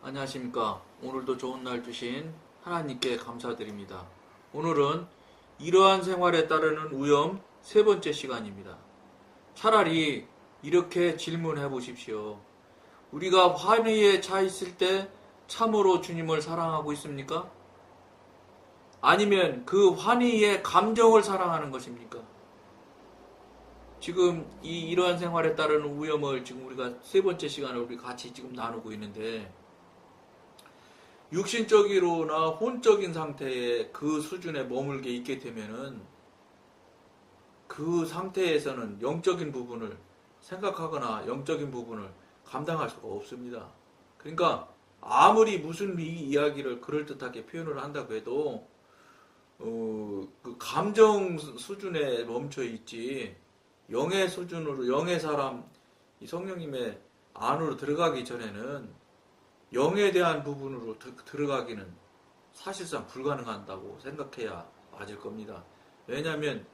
안녕하십니까. 오늘도 좋은 날 주신 하나님께 감사드립니다. 오늘은 이러한 생활에 따르는 위험 세 번째 시간입니다. 차라리 이렇게 질문해 보십시오. 우리가 환희에 차 있을 때 참으로 주님을 사랑하고 있습니까? 아니면 그 환희의 감정을 사랑하는 것입니까? 지금 이러한 생활에 따르는 위험을 지금 우리가 세 번째 시간을 우리 같이 지금 나누고 있는데, 육신적으로나 혼적인 상태에 그 수준에 머물게 있게 되면은 그 상태에서는 영적인 부분을 생각하거나 영적인 부분을 감당할 수가 없습니다. 그러니까 아무리 무슨 이야기를 그럴듯하게 표현을 한다고 해도 그 감정 수준에 멈춰 있지 영의 수준으로 영의 사람 이 성령님의 안으로 들어가기 전에는 영에 대한 부분으로 들어가기는 사실상 불가능하다고 생각해야 맞을 겁니다. 왜냐하면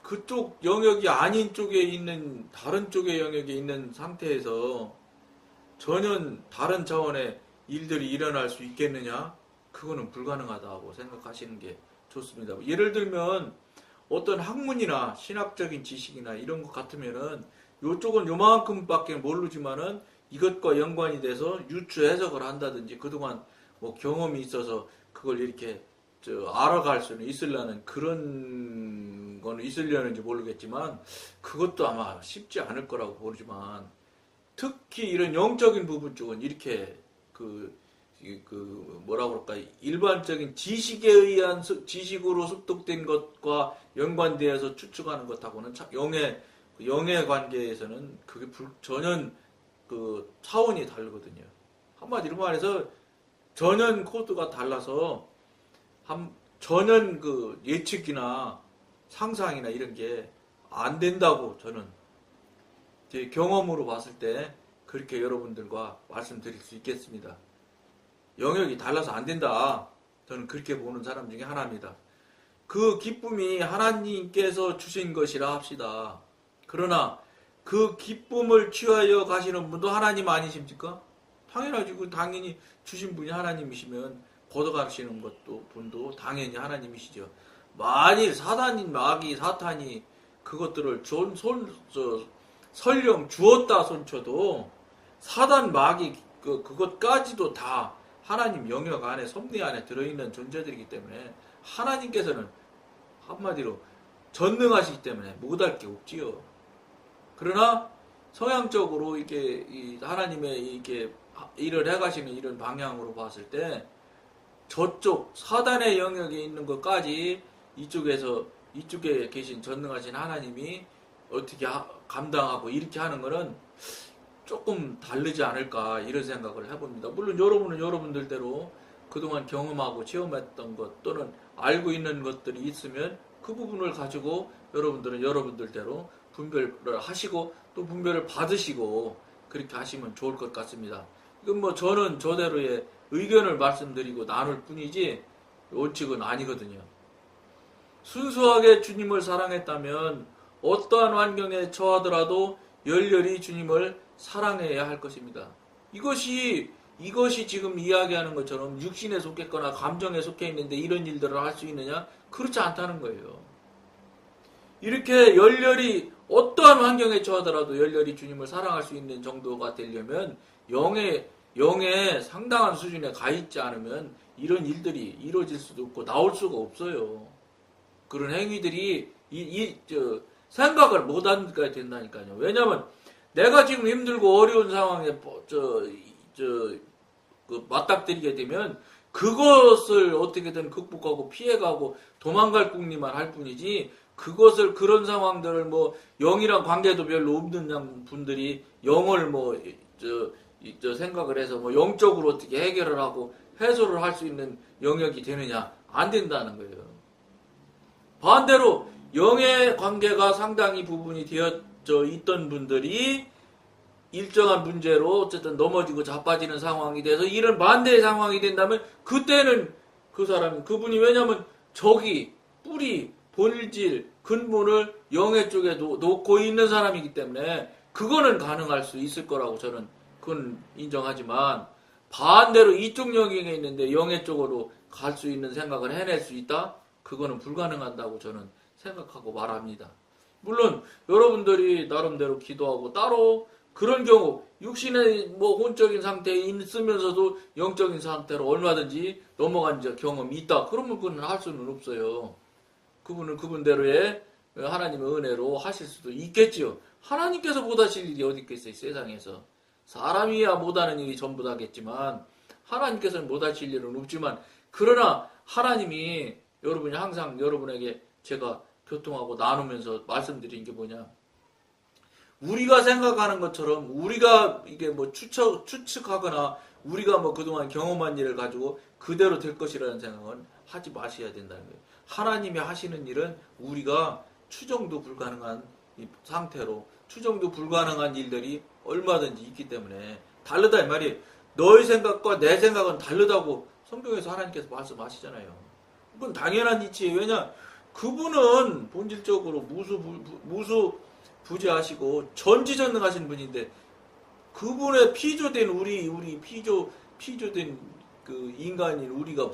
그쪽 영역이 아닌 쪽에 있는 다른 쪽의 영역에 있는 상태에서 전혀 다른 차원의 일들이 일어날 수 있겠느냐? 그거는 불가능하다고 생각하시는 게 좋습니다. 예를 들면 어떤 학문이나 신학적인 지식이나 이런 것 같으면은 요쪽은 요만큼밖에 모르지만은 이것과 연관이 돼서 유추 해석을 한다든지 그동안 뭐 경험이 있어서 그걸 이렇게 알아갈 수는 있으려는 그런 거는 있으려는지 모르겠지만 그것도 아마 쉽지 않을 거라고 보지만 특히 이런 영적인 부분 쪽은 이렇게 뭐라 그럴까 일반적인 지식에 의한 지식으로 습득된 것과 연관되어서 추측하는 것하고는 영의 관계에서는 그게 전혀 그 차원이 다르거든요. 한마디로 말해서 전혀 코드가 달라서 전혀 그 예측이나 상상이나 이런 게 안 된다고 저는 제 경험으로 봤을 때 그렇게 여러분들과 말씀드릴 수 있겠습니다. 영역이 달라서 안 된다. 저는 그렇게 보는 사람 중에 하나입니다. 그 기쁨이 하나님께서 주신 것이라 합시다. 그러나 그 기쁨을 취하여 가시는 분도 하나님 아니십니까? 당연하지. 당연히 주신 분이 하나님이시면 걷어가시는 분도 당연히 하나님이시죠. 만일 마귀, 사탄이 그것들을 설령 주었다 손쳐도 사단, 마귀 그것까지도 다 하나님 영역 안에 섭리 안에 들어있는 존재들이기 때문에 하나님께서는 한마디로 전능하시기 때문에 못할 게 없지요. 그러나 성향적으로 이렇게 하나님의 이렇게 일을 해가시는 이런 방향으로 봤을 때 저쪽 사단의 영역에 있는 것까지 이쪽에 계신 전능하신 하나님이 어떻게 감당하고 이렇게 하는 거는 조금 다르지 않을까 이런 생각을 해봅니다. 물론 여러분은 여러분들대로 그동안 경험하고 체험했던 것 또는 알고 있는 것들이 있으면 그 부분을 가지고 여러분들은 여러분들대로 분별을 하시고 또 분별을 받으시고 그렇게 하시면 좋을 것 같습니다. 이건 뭐 저는 저대로의 의견을 말씀드리고 나눌 뿐이지 원칙은 아니거든요. 순수하게 주님을 사랑했다면 어떠한 환경에 처하더라도 열렬히 주님을 사랑해야 할 것입니다. 이것이 지금 이야기하는 것처럼 육신에 속했거나 감정에 속해 있는데 이런 일들을 할 수 있느냐? 그렇지 않다는 거예요. 이렇게 열렬히 어떠한 환경에 처하더라도 열렬히 주님을 사랑할 수 있는 정도가 되려면 영의 상당한 수준에 가 있지 않으면 이런 일들이 이루어질 수도 없고 나올 수가 없어요. 그런 행위들이 생각을 못 하게 된다니까요. 왜냐하면 내가 지금 힘들고 어려운 상황에 맞닥뜨리게 되면 그것을 어떻게든 극복하고 피해가고 도망갈 궁리만 할 뿐이지 그런 상황들을 뭐 영이랑 관계도 별로 없는 분들이 영을 생각을 해서 뭐 영적으로 어떻게 해결을 하고 해소를 할 수 있는 영역이 되느냐? 안 된다는 거예요. 반대로 영의 관계가 상당히 부분이 되어져 있던 분들이 일정한 문제로 어쨌든 넘어지고 자빠지는 상황이 돼서 이런 반대의 상황이 된다면 그때는 그분이 왜냐면 뿌리, 본질, 근본을 영의 쪽에 놓고 있는 사람이기 때문에 그거는 가능할 수 있을 거라고 저는 그건 인정하지만 반대로 이쪽 영역에 있는데 영의 쪽으로 갈 수 있는 생각을 해낼 수 있다? 그거는 불가능하다고 저는 생각하고 말합니다. 물론 여러분들이 나름대로 기도하고 따로 그런 경우 육신의 뭐 혼적인 상태에 있으면서도 영적인 상태로 얼마든지 넘어간 경험이 있다. 그러면 그건 할 수는 없어요. 그분은 그분대로의 하나님의 은혜로 하실 수도 있겠지요. 하나님께서 못하실 일이 어디 있겠어요, 세상에서. 사람이야 못하는 일이 전부 다겠지만 하나님께서는 못하실 일은 없지만, 그러나 하나님이 여러분이 항상 여러분에게 제가 교통하고 나누면서 말씀드린 게 뭐냐, 우리가 생각하는 것처럼 우리가 이게 뭐 추측하거나 우리가 뭐 그동안 경험한 일을 가지고 그대로 될 것이라는 생각은 하지 마셔야 된다는 거예요. 하나님이 하시는 일은 우리가 추정도 불가능한 상태로, 추정도 불가능한 일들이 얼마든지 있기 때문에 다르다 이 말이에요. 너의 생각과 내 생각은 다르다고 성경에서 하나님께서 말씀하시잖아요. 그건 당연한 이치예요. 왜냐, 그분은 본질적으로 무수부재하시고 전지전능하신 분인데, 그분의 피조된 우리 피조된 그 인간인 우리가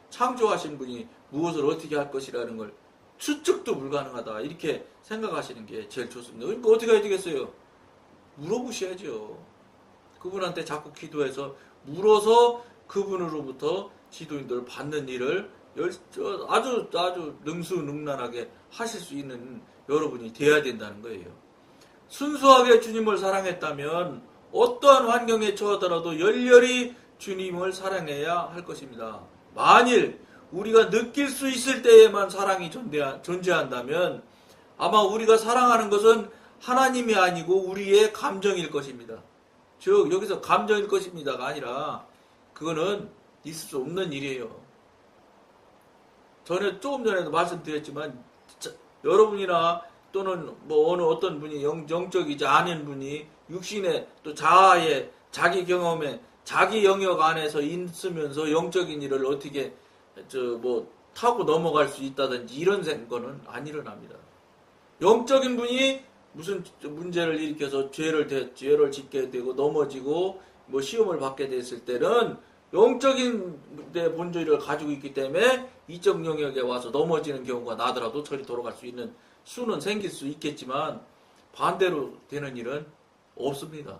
창조하신 분이 무엇을 어떻게 할 것이라는 걸 추측도 불가능하다, 이렇게 생각하시는 게 제일 좋습니다. 그러니까 어떻게 해야 되겠어요? 물어보셔야죠. 그분한테 자꾸 기도해서 물어서 그분으로부터 지도인들을 받는 일을 아주 능수능란하게 하실 수 있는 여러분이 돼야 된다는 거예요. 순수하게 주님을 사랑했다면 어떠한 환경에 처하더라도 열렬히 주님을 사랑해야 할 것입니다. 만일 우리가 느낄 수 있을 때에만 사랑이 존재한다면 아마 우리가 사랑하는 것은 하나님이 아니고 우리의 감정일 것입니다. 즉 여기서 감정일 것입니다가 아니라 그거는 있을 수 없는 일이에요. 조금 전에도 말씀드렸지만 여러분이나 또는 뭐 어떤 분이 영적이지 않은 분이 육신의 또 자아의 자기 경험에 자기 영역 안에서 있으면서 영적인 일을 어떻게 타고 넘어갈 수 있다든지 이런 거는 안 일어납니다. 영적인 분이 무슨 문제를 일으켜서 죄를 짓게 되고 넘어지고 뭐 시험을 받게 됐을 때는 영적인 내 본질을 가지고 있기 때문에 이적 영역에 와서 넘어지는 경우가 나더라도 저리 돌아갈 수 있는 수는 생길 수 있겠지만 반대로 되는 일은 없습니다.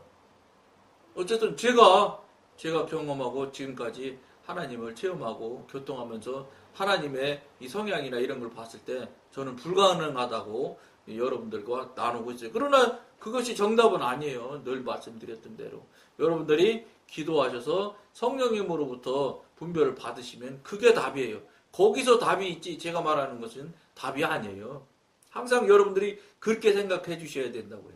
어쨌든 제가 경험하고 지금까지 하나님을 체험하고 교통하면서 하나님의 이 성향이나 이런 걸 봤을 때 저는 불가능하다고 여러분들과 나누고 있어요. 그러나 그것이 정답은 아니에요. 늘 말씀드렸던 대로 여러분들이 기도하셔서 성령님으로부터 분별을 받으시면 그게 답이에요. 거기서 답이 있지 제가 말하는 것은 답이 아니에요. 항상 여러분들이 그렇게 생각해 주셔야 된다고요.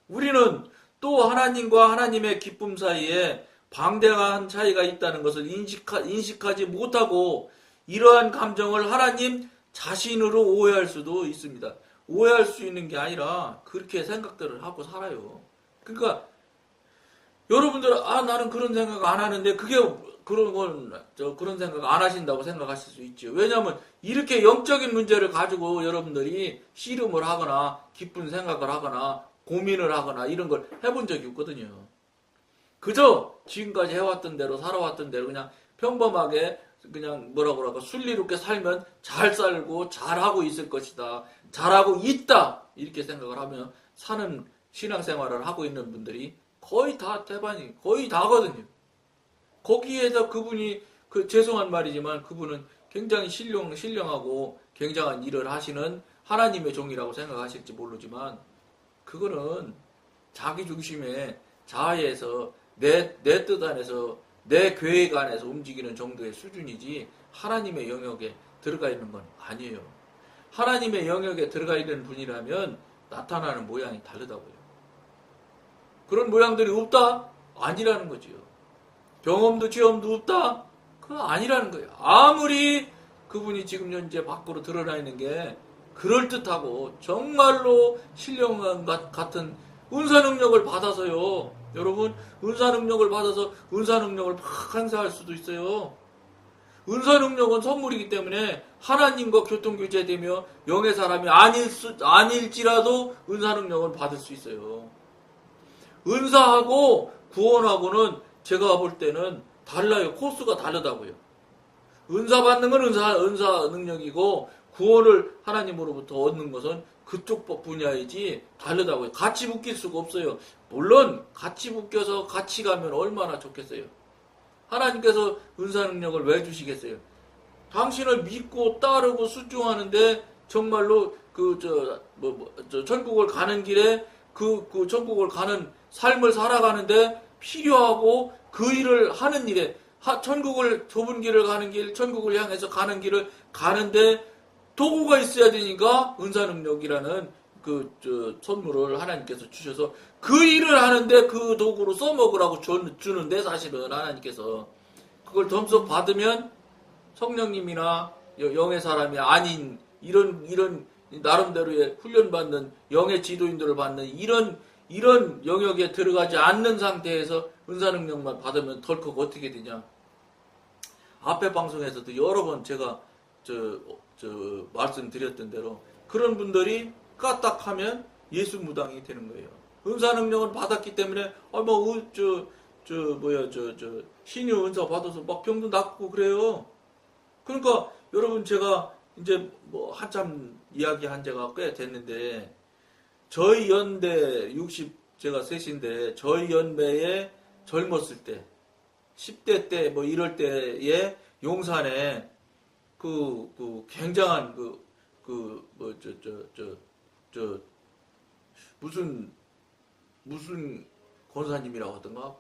우리는 또 하나님과 하나님의 기쁨 사이에 방대한 차이가 있다는 것을 인식하지 못하고 이러한 감정을 하나님 자신으로 오해할 수도 있습니다. 오해할 수 있는 게 아니라 그렇게 생각들을 하고 살아요. 그러니까 여러분들은 나는 그런 생각 안 하는데 그게 그런 생각 안 하신다고 생각하실 수 있죠. 왜냐하면 이렇게 영적인 문제를 가지고 여러분들이 씨름을 하거나 기쁜 생각을 하거나 고민을 하거나 이런 걸 해본 적이 없거든요. 그저 지금까지 해왔던 대로 살아왔던 대로 그냥 평범하게 그냥 순리롭게 살면 잘 살고 잘하고 있을 것이다. 잘하고 있다. 이렇게 생각을 하면 사는 신앙생활을 하고 있는 분들이 거의 다 거의 다거든요. 거기에서 그분이 죄송한 말이지만 그분은 굉장히 신령하고 굉장한 일을 하시는 하나님의 종이라고 생각하실지 모르지만 그거는 자기 중심의 자아에서 내 뜻 안에서 내 계획 안에서 움직이는 정도의 수준이지 하나님의 영역에 들어가 있는 건 아니에요. 하나님의 영역에 들어가 있는 분이라면 나타나는 모양이 다르다고요. 그런 모양들이 없다? 아니라는 거지요. 경험도 체험도 없다? 그건 아니라는 거예요. 아무리 그분이 지금 현재 밖으로 드러나 있는 게 그럴듯하고 정말로 신령 같은 은사 능력을 받아서요. 여러분 은사 능력을 받아서 은사 능력을 막 행사할 수도 있어요. 은사 능력은 선물이기 때문에 하나님과 교통교제되며 영의 사람이 아닐지라도 은사 능력을 받을 수 있어요. 은사하고 구원하고는 제가 볼 때는 달라요. 코스가 다르다고요. 은사 받는 건 은사 능력이고 구원을 하나님으로부터 얻는 것은 그쪽 분야이지 다르다고요. 같이 묶일 수가 없어요. 물론 같이 묶여서 같이 가면 얼마나 좋겠어요. 하나님께서 은사 능력을 왜 주시겠어요? 당신을 믿고 따르고 순종하는데 정말로 천국을 가는 길에 그 천국을 가는 삶을 살아가는데 필요하고 그 일을 하는 일에 천국을 좁은 길을 가는 길, 천국을 향해서 가는 길을 가는데 도구가 있어야 되니까 은사 능력이라는 선물을 하나님께서 주셔서 그 일을 하는데 그 도구로 써먹으라고 주는데 사실은 하나님께서 그걸 덤석 받으면 성령님이나 영의 사람이 아닌 이런 나름대로의 훈련받는 영의 지도인들을 받는 이런 영역에 들어가지 않는 상태에서 은사 능력만 받으면 덜컥 어떻게 되냐. 앞에 방송에서도 여러 번 제가 말씀드렸던 대로 그런 분들이 까딱하면 예수 무당이 되는 거예요. 은사 능력을 받았기 때문에 신유 은사 받아서 막 병도 낫고 그래요. 그러니까 여러분 제가 이제 한참 이야기한 지가 꽤 됐는데 저희 연배 60 제가 셋인데 저희 연배에 젊었을 때 10대 때 이럴 때에 용산에 굉장한 무슨 권사님이라고 하던가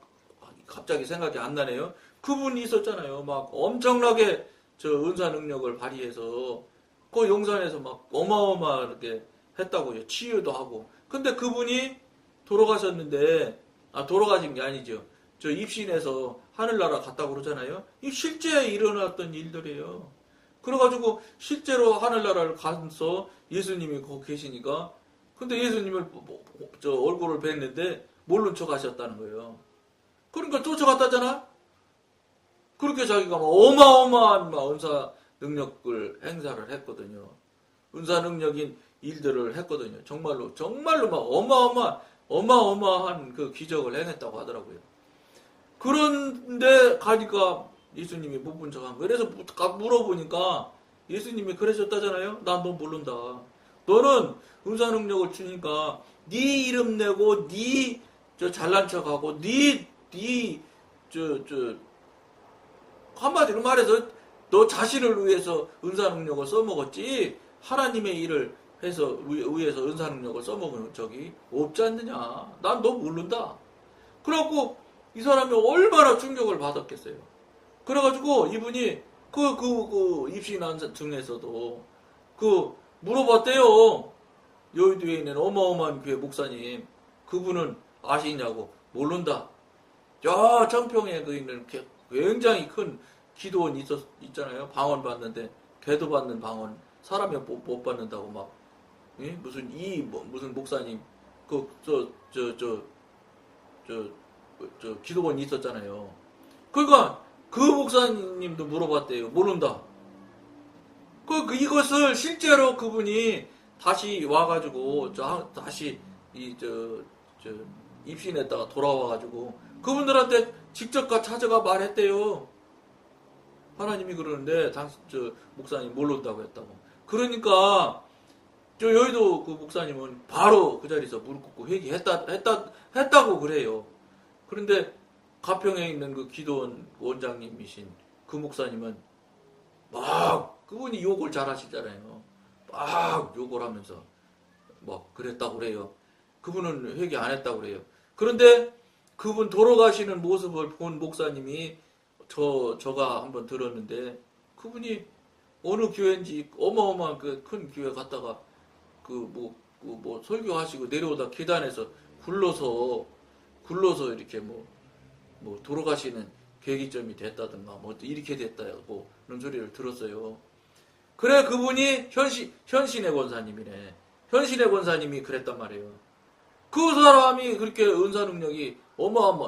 갑자기 생각이 안 나네요. 그분이 있었잖아요. 막 엄청나게 은사 능력을 발휘해서 그 용산에서 막 어마어마하게 했다고요. 치유도 하고. 근데 그분이 돌아가셨는데 돌아가신 게 아니죠. 입신해서 하늘나라 갔다고 그러잖아요. 이 실제 일어났던 일들이에요. 그래가지고 실제로 하늘나라를 가서 예수님이 거기 계시니까 근데 예수님을 얼굴을 뵀는데 모른 척 하셨다는 거예요. 그러니까 쫓아갔다잖아. 그렇게 자기가 막 어마어마한 은사 능력을 행사를 했거든요. 은사 능력인 일들을 했거든요. 정말로 막 어마어마한 그 기적을 행했다고 하더라고요. 그런데 가니까 예수님이 못 본 척한 거예요. 그래서 물어보니까 예수님이 그러셨다잖아요. 난 너 모른다. 너는 은사 능력을 주니까 네 이름 내고 네 잘난 척하고 한마디로 말해서 너 자신을 위해서 은사 능력을 써먹었지 하나님의 일을 해서 위해서 은사 능력을 써먹은 적이 없지 않느냐. 난 너 모른다. 그래갖고 이 사람이 얼마나 충격을 받았겠어요. 그래가지고 이분이 입신한 중에서도 물어봤대요. 여의도에 있는 어마어마한 교회 목사님 그분은 아시냐고. 모른다. 야 청평에 있는 굉장히 큰 기도원 있잖아요. 방언 받는데 개도 받는 방언 사람이 못 받는다고 막 무슨 목사님 기도원 있었잖아요. 그러니까 그 목사님도 물어봤대요. 모른다. 이것을 실제로 그분이 다시 와가지고 다시 입신했다가 돌아와가지고 그분들한테 직접 찾아가 말했대요. 하나님이 그러는데 목사님 모른다고 했다고. 그러니까 여의도 그 목사님은 바로 그 자리에서 무릎 꿇고 회개했다고 그래요. 그런데 가평에 있는 그 기도원 원장님이신 그 목사님은 막 그분이 욕을 잘하시잖아요. 막 욕을 하면서 막 그랬다고 그래요. 그분은 회개 안 했다고 그래요. 그런데 그분 돌아가시는 모습을 본 목사님이 저가 한번 들었는데 그분이 어느 교회인지 어마어마한 그 큰 교회 갔다가 설교하시고 내려오다 계단에서 굴러서 이렇게 돌아가시는 계기점이 됐다든가 이렇게 됐다고 그런 소리를 들었어요. 그래 그분이 현신의 권사님이네. 현신의 권사님이 그랬단 말이에요. 그 사람이 그렇게 은사 능력이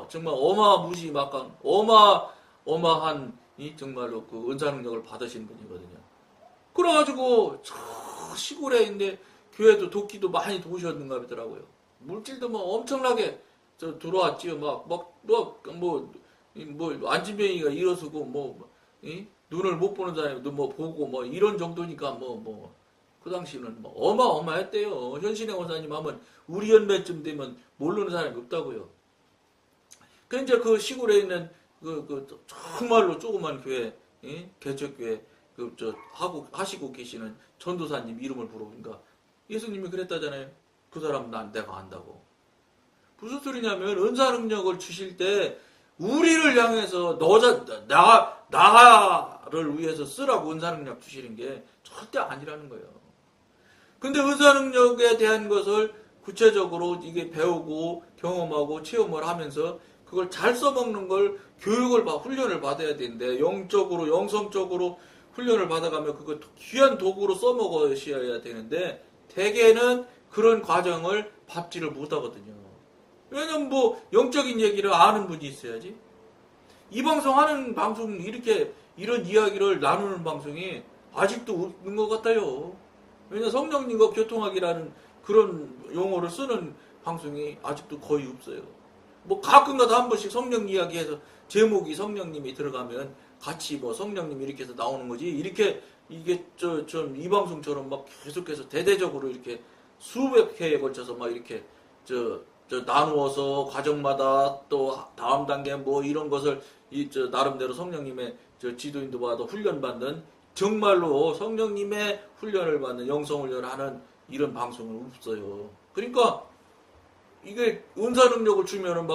정말 어마무시막한 어마한 정말로 그 은사 능력을 받으신 분이거든요. 그래가지고 저 시골에 있는데 교회도 돕기도 많이 도우셨는가 보더라고요. 물질도 엄청나게 저 들어왔지요. 안진뱅이가 일어서고 눈을 못 보는 사람이 뭐 보고 뭐 이런 정도니까 그 당시는 뭐 어마어마했대요. 현신의 원사님 하면 우리 연배쯤 되면 모르는 사람이 없다고요. 그 이제 그 시골에 있는 정말로 조그만 교회, 개척교회 하시고 계시는 전도사님 이름을 부르니까 예수님이 그랬다잖아요. 그 사람은 내가 안다고. 무슨 소리냐면 은사 능력을 주실 때 우리를 향해서 나를 위해서 쓰라고 은사 능력 주시는 게 절대 아니라는 거예요. 근데 은사 능력에 대한 것을 구체적으로 이게 배우고 경험하고 체험을 하면서 그걸 잘 써먹는 걸 훈련을 받아야 되는데 영적으로 영성적으로 훈련을 받아가면 그거 귀한 도구로 써먹으셔야 되는데 대개는 그런 과정을 밟지를 못하거든요. 왜냐면 영적인 얘기를 아는 분이 있어야지. 이 방송 이런 이야기를 나누는 방송이 아직도 없는 것 같아요. 왜냐면 성령님과 교통하기라는 그런 용어를 쓰는 방송이 아직도 거의 없어요. 가끔가다 한 번씩 성령 이야기해서 제목이 성령님이 들어가면 같이 성령님이 이렇게 해서 나오는 거지. 이게 이 방송처럼 계속해서 대대적으로 이렇게 수백 회에 걸쳐서 이렇게 나누어서 과정마다 또 다음 단계 이런 것을 나름대로 성령님의 지도인도 받아 훈련받는 정말로 성령님의 훈련을 받는 영성훈련을 하는 이런 방송은 없어요. 그러니까 이게 은사 능력을 주면은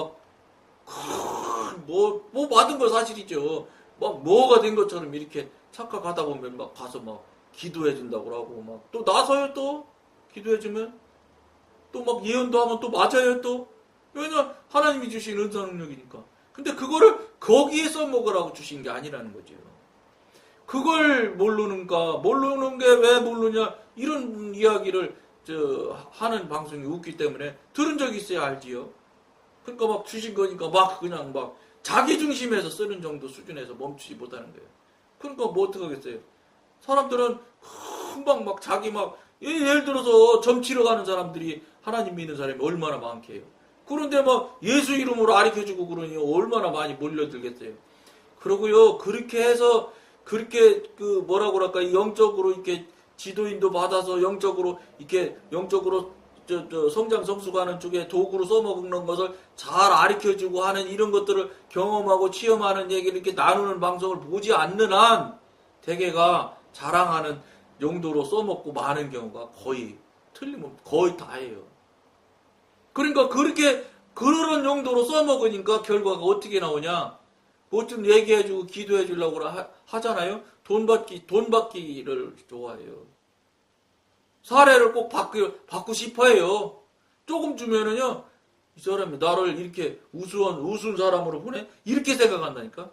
받은 거 사실이죠. 뭐가 된 것처럼 이렇게 착각하다 보면 가서 기도해 준다고 하고 또 나서요 또 기도해주면 또 예언도 하면 또 맞아요 또. 왜냐 하나님이 주신 은사 능력이니까. 근데 그거를 거기에 써먹으라고 주신 게 아니라는 거죠. 그걸 모르는 게 왜 모르냐 이런 이야기를 하는 방송이 없기 때문에 들은 적이 있어야 알지요. 그러니까 주신 거니까 그냥 자기 중심에서 쓰는 정도 수준에서 멈추지 못하는 거예요. 그러니까 어떡하겠어요. 사람들은 금방 자기 예를 들어서 점 치러 가는 사람들이 하나님 믿는 사람이 얼마나 많게요. 그런데 예수 이름으로 가르쳐주고 그러니 얼마나 많이 몰려들겠어요. 그러고요, 그렇게 해서, 영적으로 이렇게 지도인도 받아서 영적으로 성장 성숙하는 쪽에 도구로 써먹는 것을 잘 가르쳐주고 하는 이런 것들을 경험하고 체험하는 얘기를 이렇게 나누는 방송을 보지 않는 한 대개가 자랑하는 용도로 써먹고 마는 경우가 거의 다예요. 그러니까 그런 용도로 써먹으니까 결과가 어떻게 나오냐? 좀 얘기해주고 기도해주려고 하잖아요? 돈 받기를 좋아해요. 사례를 꼭 받고 싶어 해요. 조금 주면은요, 이 사람이 나를 이렇게 우스운 사람으로 보내? 이렇게 생각한다니까?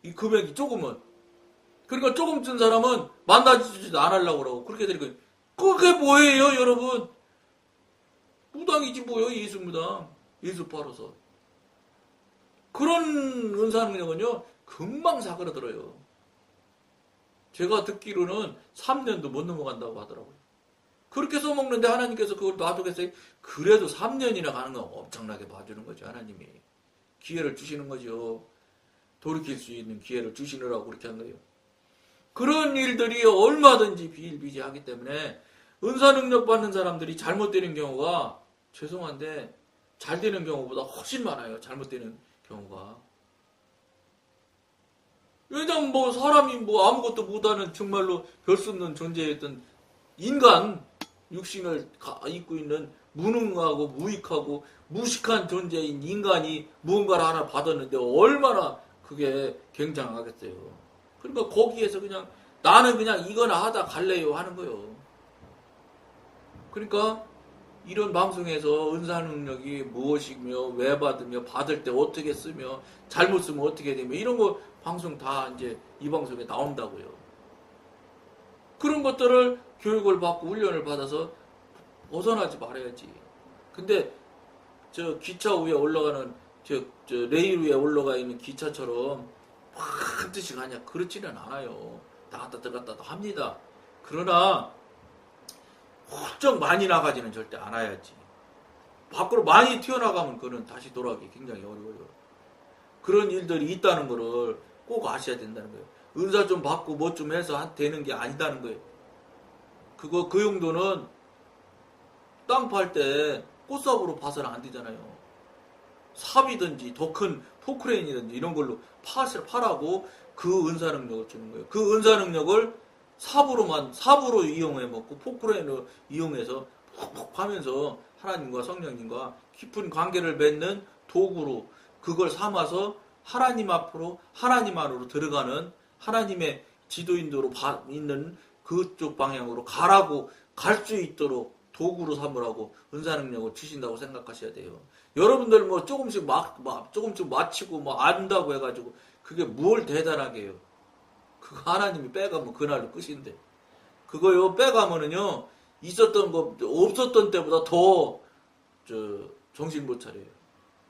이 금액이 조금은. 그러니까 조금 준 사람은 만나지도 안 하려고 그러고, 그렇게 되니까. 그게 뭐예요, 여러분? 무당이지 뭐예요, 예수 무당. 예수 팔아서. 그런 은사 능력은요, 금방 사그라들어요. 제가 듣기로는 3년도 못 넘어간다고 하더라고요. 그렇게 써먹는데 하나님께서 그걸 놔두겠어요? 그래도 3년이나 가는 건 엄청나게 봐주는 거죠, 하나님이. 기회를 주시는 거죠. 돌이킬 수 있는 기회를 주시느라고 그렇게 한 거예요. 그런 일들이 얼마든지 비일비재하기 때문에 은사 능력 받는 사람들이 잘못되는 경우가 죄송한데 잘 되는 경우보다 훨씬 많아요. 잘못되는 경우가. 왜냐면 사람이 아무것도 못하는 정말로 별 수 없는 존재였던 인간, 육신을 입고 있는 무능하고 무익하고 무식한 존재인 인간이 무언가를 하나 받았는데 얼마나 그게 굉장하겠어요. 그러니까 거기에서 나는 이거나 하다 갈래요 하는 거예요. 그러니까 이런 방송에서 은사 능력이 무엇이며 왜 받으며 받을 때 어떻게 쓰며 잘못 쓰면 어떻게 되며 이런 거 방송 다 이제 이 방송에 나온다고요. 그런 것들을 교육을 받고 훈련을 받아서 벗어나지 말아야지. 근데 기차 위에 올라가는 레일 위에 올라가 있는 기차처럼 반드시 가냐 그렇지는 않아요. 나갔다 들어갔다도 합니다. 그러나 훌쩍 많이 나가지는 절대 않아야지. 밖으로 많이 튀어나가면 그는 다시 돌아오기 굉장히 어려워요. 그런 일들이 있다는 거를 꼭 아셔야 된다는 거예요. 은사 좀 받고 뭐 좀 해서 되는 게 아니다는 거예요. 그 용도는 땅 팔 때 꽃삽으로 봐서는 안 되잖아요. 삽이든지 더 큰 포크레인이든지 이런 걸로 파라고 그 은사 능력을 주는 거예요. 그 은사 능력을 삽으로 이용해 먹고 포크레인으로 이용해서 푹푹 파면서 하나님과 성령님과 깊은 관계를 맺는 도구로 그걸 삼아서 하나님 앞으로 하나님 안으로 들어가는 하나님의 지도인도로 있는 그쪽 방향으로 가라고 갈 수 있도록 도구로 삼으라고 은사 능력을 주신다고 생각하셔야 돼요. 여러분들 뭐 조금씩 조금씩 맞히고 뭐 안다고 해가지고 그게 뭘 대단하게 해요. 그거 하나님이 빼가면 그날로 끝인데. 그거요 빼가면은요 있었던 거 없었던 때보다 더 정신 못 차려요.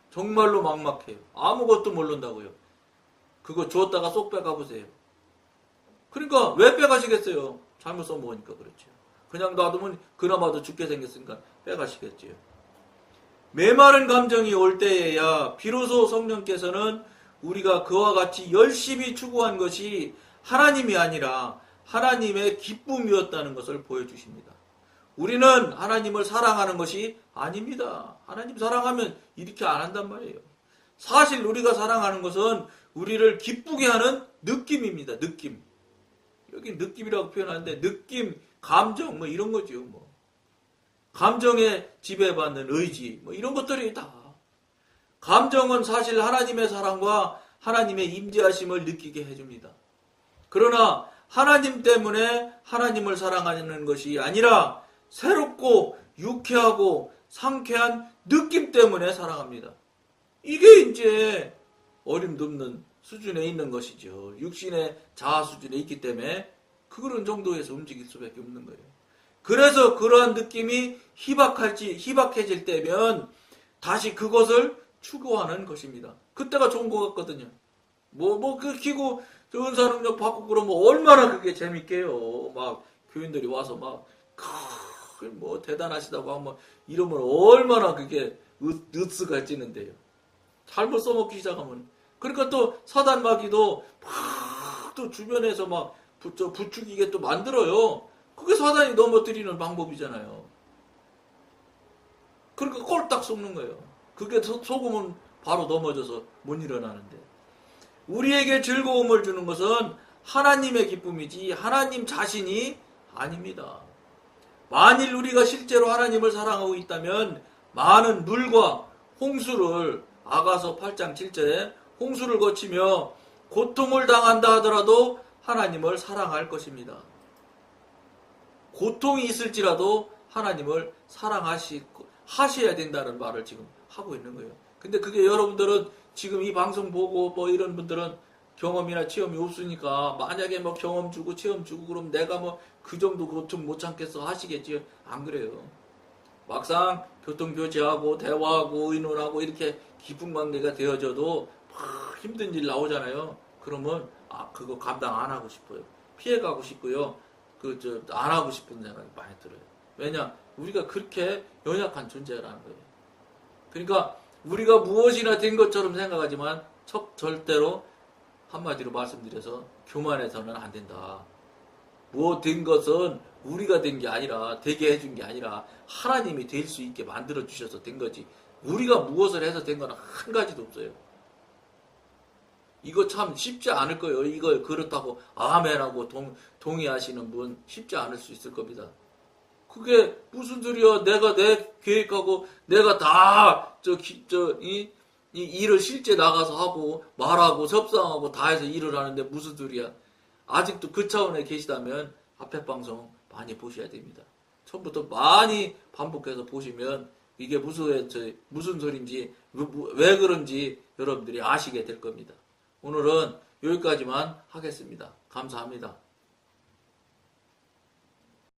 정말로 막막해요. 아무것도 모른다고요. 그거 주었다가 쏙 빼가보세요. 그러니까 왜 빼가시겠어요? 잘못 써먹으니까 그렇죠. 그냥 놔두면 그나마도 죽게 생겼으니까 빼가시겠지요. 메마른 감정이 올 때에야 비로소 성령께서는 우리가 그와 같이 열심히 추구한 것이 하나님이 아니라 하나님의 기쁨이었다는 것을 보여주십니다. 우리는 하나님을 사랑하는 것이 아닙니다. 하나님 사랑하면 이렇게 안 한단 말이에요. 사실 우리가 사랑하는 것은 우리를 기쁘게 하는 느낌입니다. 느낌. 여기 느낌이라고 표현하는데 느낌, 감정 뭐 이런 거죠. 뭐 감정에 지배받는 의지 뭐 이런 것들이 다 감정은 사실 하나님의 사랑과 하나님의 임재하심을 느끼게 해줍니다. 그러나 하나님 때문에 하나님을 사랑하는 것이 아니라 새롭고 유쾌하고 상쾌한 느낌 때문에 사랑합니다. 이게 이제 어림도 없는 수준에 있는 것이죠. 육신의 자아 수준에 있기 때문에 그런 정도에서 움직일 수밖에 없는 거예요. 그래서 그러한 느낌이 희박해질 때면 다시 그것을 추구하는 것입니다. 그때가 좋은 것 같거든요. 그 키고 은사 능력 받고 그러면 얼마나 그게 재밌게요. 막 교인들이 와서 뭐 대단하시다고 하면 이러면 얼마나 그게 으스가 찌는데요. 잘못 써먹기 시작하면. 그러니까 또 사단 마귀도 또 주변에서 부추기게 또 만들어요. 그게 사단이 넘어뜨리는 방법이잖아요. 그러니까 꼴딱 속는 거예요. 그게 속으면 바로 넘어져서 못 일어나는데. 우리에게 즐거움을 주는 것은 하나님의 기쁨이지 하나님 자신이 아닙니다. 만일 우리가 실제로 하나님을 사랑하고 있다면 많은 물과 홍수를 아가서 8장 7절에 홍수를 거치며 고통을 당한다 하더라도 하나님을 사랑할 것입니다. 고통이 있을지라도 하나님을 사랑하셔야 된다는 말을 지금 하고 있는 거예요. 근데 그게 여러분들은 지금 이 방송 보고 뭐 이런 분들은 경험이나 체험이 없으니까 만약에 뭐 경험 주고 체험 주고 그럼 내가 뭐 그 정도 고통 못 참겠어 하시겠지. 안 그래요. 막상 교통교제하고 대화하고 의논하고 이렇게 깊은 관계가 되어져도 막 힘든 일 나오잖아요. 그러면 그거 감당 안 하고 싶어요. 피해가고 싶고요. 안 하고 싶은 생각이 많이 들어요. 왜냐? 우리가 그렇게 연약한 존재라는 거예요. 그러니까 우리가 무엇이나 된 것처럼 생각하지만 절대로 한마디로 말씀드려서 교만해서는 안 된다. 뭐 된 것은 우리가 된 게 아니라 되게 해준 게 아니라 하나님이 될 수 있게 만들어 주셔서 된 거지. 우리가 무엇을 해서 된 건 한 가지도 없어요. 이거 참 쉽지 않을 거예요. 이걸 그렇다고 아멘하고 동의하시는 분 쉽지 않을 수 있을 겁니다. 그게 무슨 소리야? 내가 내 계획하고 내가 다 이 일을 실제 나가서 하고 말하고 협상하고 다 해서 일을 하는데 무슨 소리야? 아직도 그 차원에 계시다면 앞에 방송 많이 보셔야 됩니다. 처음부터 많이 반복해서 보시면 이게 무슨 소리인지 왜 그런지 여러분들이 아시게 될 겁니다. 오늘은 여기까지만 하겠습니다. 감사합니다.